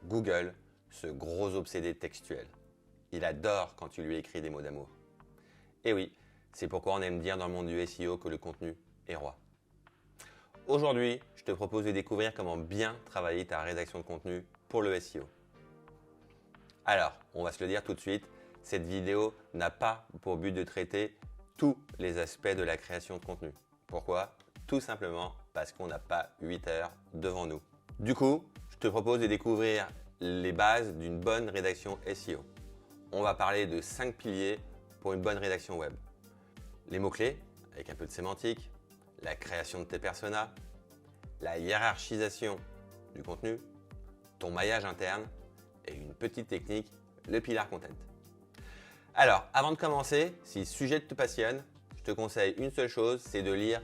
Google, ce gros obsédé textuel. Il adore quand tu lui écris des mots d'amour. Et oui, c'est pourquoi on aime dire dans le monde du SEO que le contenu est roi. Aujourd'hui, je te propose de découvrir comment bien travailler ta rédaction de contenu pour le SEO. Alors, on va se le dire tout de suite, cette vidéo n'a pas pour but de traiter tous les aspects de la création de contenu. Pourquoi? Tout simplement parce qu'on n'a pas 8 heures devant nous. Du coup, je te propose de découvrir les bases d'une bonne rédaction SEO. On va parler de 5 piliers pour une bonne rédaction web. Les mots-clés, avec un peu de sémantique, la création de tes personas, la hiérarchisation du contenu, ton maillage interne et une petite technique, le pilar content. Alors, avant de commencer, si le sujet te passionne, je te conseille une seule chose, c'est de lire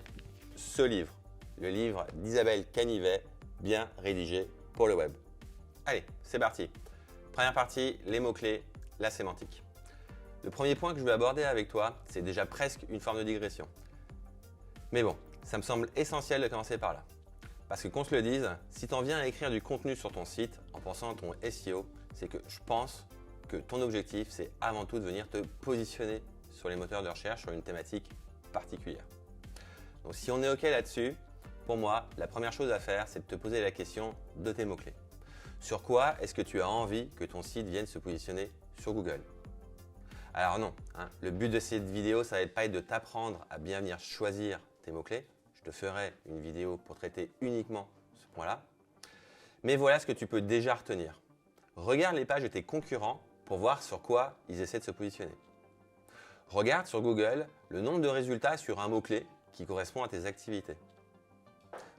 ce livre, le livre d'Isabelle Canivet, bien rédigé pour le web. Allez, c'est parti. Première partie, les mots-clés, la sémantique. Le premier point que je vais aborder avec toi, c'est déjà presque une forme de digression. Mais bon, ça me semble essentiel de commencer par là. Parce que qu'on se le dise, si tu en viens à écrire du contenu sur ton site en pensant à ton SEO, c'est que je pense que ton objectif, c'est avant tout de venir te positionner sur les moteurs de recherche sur une thématique particulière. Donc si on est OK là-dessus, pour moi, la première chose à faire, c'est de te poser la question de tes mots-clés. Sur quoi est-ce que tu as envie que ton site vienne se positionner sur Google? Alors non, le but de cette vidéo, ça va pas être de t'apprendre à bien venir choisir tes mots-clés. Je te ferai une vidéo pour traiter uniquement ce point-là. Mais voilà ce que tu peux déjà retenir. Regarde les pages de tes concurrents pour voir sur quoi ils essaient de se positionner. Regarde sur Google le nombre de résultats sur un mot-clé qui correspond à tes activités.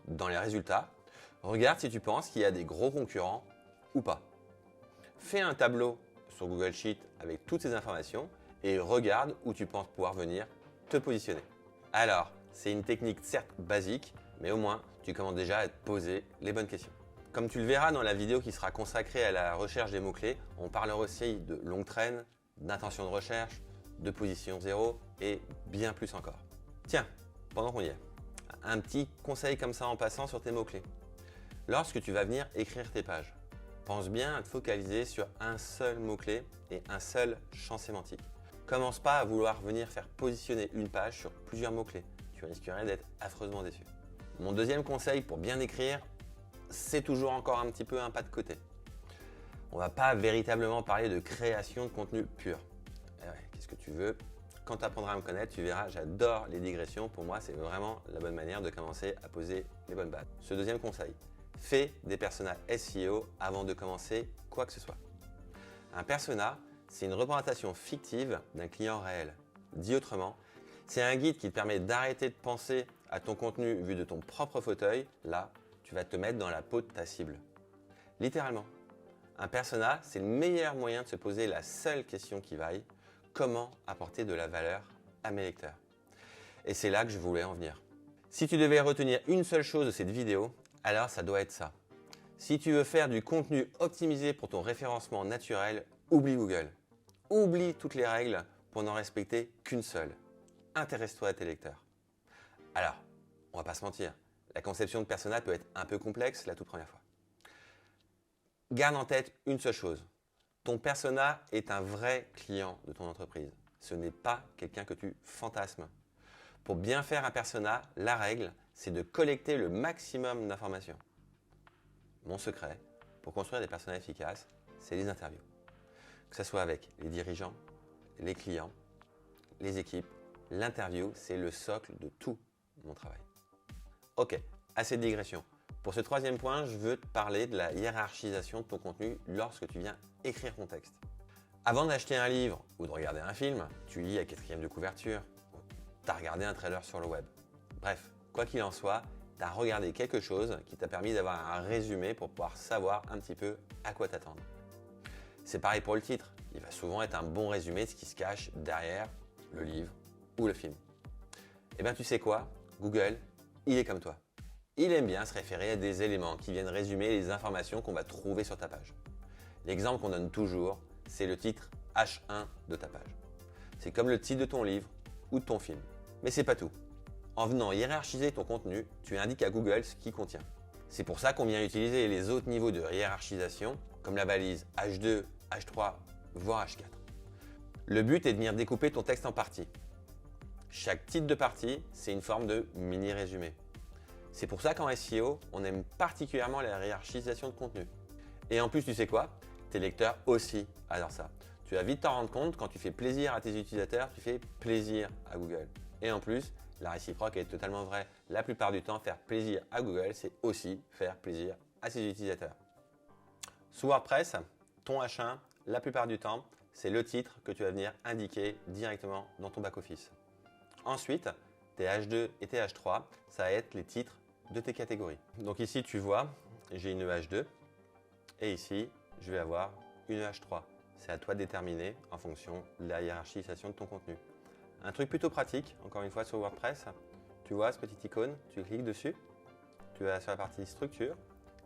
Dans les résultats, regarde si tu penses qu'il y a des gros concurrents ou pas. Fais un tableau sur Google Sheet avec toutes ces informations et regarde où tu penses pouvoir venir te positionner. Alors, c'est une technique certes basique, mais au moins tu commences déjà à te poser les bonnes questions. Comme tu le verras dans la vidéo qui sera consacrée à la recherche des mots-clés, on parlera aussi de longue traîne, d'intention de recherche, de position zéro et bien plus encore. Tiens, pendant qu'on y est, un petit conseil comme ça en passant sur tes mots-clés. Lorsque tu vas venir écrire tes pages, pense bien à te focaliser sur un seul mot-clé et un seul champ sémantique. Commence pas à vouloir venir faire positionner une page sur plusieurs mots-clés. Tu risquerais d'être affreusement déçu. Mon deuxième conseil pour bien écrire, c'est toujours encore un petit peu un pas de côté. On va pas véritablement parler de création de contenu pur. Qu'est-ce que tu veux? Quand tu apprendras à me connaître, tu verras, j'adore les digressions. Pour moi, c'est vraiment la bonne manière de commencer à poser les bonnes bases. Ce deuxième conseil, fais des personas SEO avant de commencer quoi que ce soit. Un persona, c'est une représentation fictive d'un client réel. Dit autrement, c'est un guide qui te permet d'arrêter de penser à ton contenu vu de ton propre fauteuil. Là, tu vas te mettre dans la peau de ta cible. Littéralement. Un persona, c'est le meilleur moyen de se poser la seule question qui vaille. Comment apporter de la valeur à mes lecteurs? Et c'est là que je voulais en venir. Si tu devais retenir une seule chose de cette vidéo, alors ça doit être ça. Si tu veux faire du contenu optimisé pour ton référencement naturel, oublie Google. Oublie toutes les règles pour n'en respecter qu'une seule. Intéresse-toi à tes lecteurs. Alors, on va pas se mentir, la conception de persona peut être un peu complexe la toute première fois. Garde en tête une seule chose. Ton persona est un vrai client de ton entreprise. Ce n'est pas quelqu'un que tu fantasmes. Pour bien faire un persona, la règle, c'est de collecter le maximum d'informations. Mon secret, pour construire des personas efficaces, c'est les interviews. Que ce soit avec les dirigeants, les clients, les équipes, l'interview, c'est le socle de tout mon travail. Ok, assez de digression. Pour ce troisième point, je veux te parler de la hiérarchisation de ton contenu lorsque tu viens écrire ton texte. Avant d'acheter un livre ou de regarder un film, tu lis la quatrième de couverture, tu as regardé un trailer sur le web. Bref, quoi qu'il en soit, tu as regardé quelque chose qui t'a permis d'avoir un résumé pour pouvoir savoir un petit peu à quoi t'attendre. C'est pareil pour le titre, il va souvent être un bon résumé de ce qui se cache derrière le livre ou le film. Et bien tu sais quoi? Google, il est comme toi. Il aime bien se référer à des éléments qui viennent résumer les informations qu'on va trouver sur ta page. L'exemple qu'on donne toujours, c'est le titre H1 de ta page. C'est comme le titre de ton livre ou de ton film. Mais c'est pas tout. En venant hiérarchiser ton contenu, tu indiques à Google ce qu'il contient. C'est pour ça qu'on vient utiliser les autres niveaux de hiérarchisation, comme la balise H2, H3, voire H4. Le but est de venir découper ton texte en parties. Chaque titre de partie, c'est une forme de mini-résumé. C'est pour ça qu'en SEO, on aime particulièrement la hiérarchisation de contenu. Et en plus, tu sais quoi? Tes lecteurs aussi adorent ça. Tu vas vite t'en rendre compte, quand tu fais plaisir à tes utilisateurs, tu fais plaisir à Google. Et en plus, la réciproque est totalement vraie. La plupart du temps, faire plaisir à Google, c'est aussi faire plaisir à ses utilisateurs. Sous WordPress, ton H1, la plupart du temps, c'est le titre que tu vas venir indiquer directement dans ton back-office. Ensuite, tes H2 et tes H3, ça va être les titres de tes catégories. Donc ici, tu vois, j'ai une H2 et ici, je vais avoir une H3. C'est à toi de déterminer en fonction de la hiérarchisation de ton contenu. Un truc plutôt pratique, encore une fois sur WordPress, tu vois ce petit icône, tu cliques dessus, tu vas sur la partie structure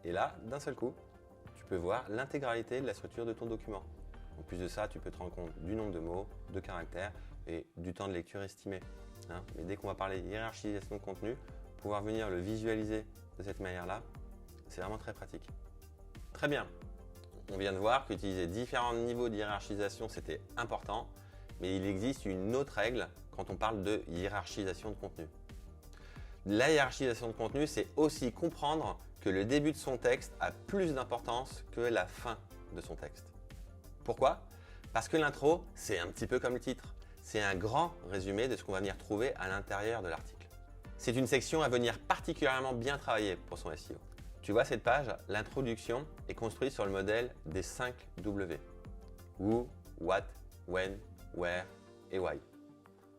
et là, d'un seul coup, tu peux voir l'intégralité de la structure de ton document. En plus de ça, tu peux te rendre compte du nombre de mots, de caractères et du temps de lecture estimé. Mais dès qu'on va parler hiérarchisation de contenu, pouvoir venir le visualiser de cette manière-là, c'est vraiment très pratique. Très bien. On vient de voir qu'utiliser différents niveaux de hiérarchisation, c'était important, mais il existe une autre règle quand on parle de hiérarchisation de contenu. La hiérarchisation de contenu, c'est aussi comprendre que le début de son texte a plus d'importance que la fin de son texte. Pourquoi? Parce que l'intro, c'est un petit peu comme le titre. C'est un grand résumé de ce qu'on va venir trouver à l'intérieur de l'article. C'est une section à venir particulièrement bien travailler pour son SEO. Tu vois cette page, l'introduction est construite sur le modèle des 5 W. Who, What, When, Where et Why.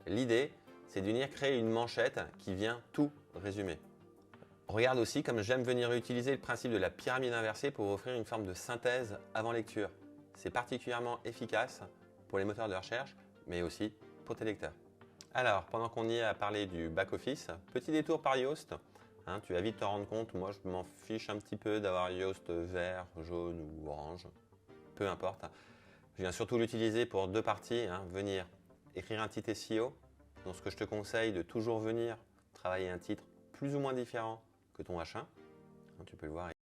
L'idée, c'est de venir créer une manchette qui vient tout résumer. Regarde aussi comme j'aime venir utiliser le principe de la pyramide inversée pour offrir une forme de synthèse avant lecture. C'est particulièrement efficace pour les moteurs de recherche, mais aussi pour tes lecteurs. Alors, pendant qu'on y est à parler du back-office, petit détour par Yoast. Tu vas vite te rendre compte, moi je m'en fiche un petit peu d'avoir Yoast vert, jaune ou orange, peu importe. Je viens surtout l'utiliser pour deux parties, venir écrire un titre SEO. Donc ce que je te conseille de toujours venir travailler un titre plus ou moins différent que ton H1. Tu peux le voir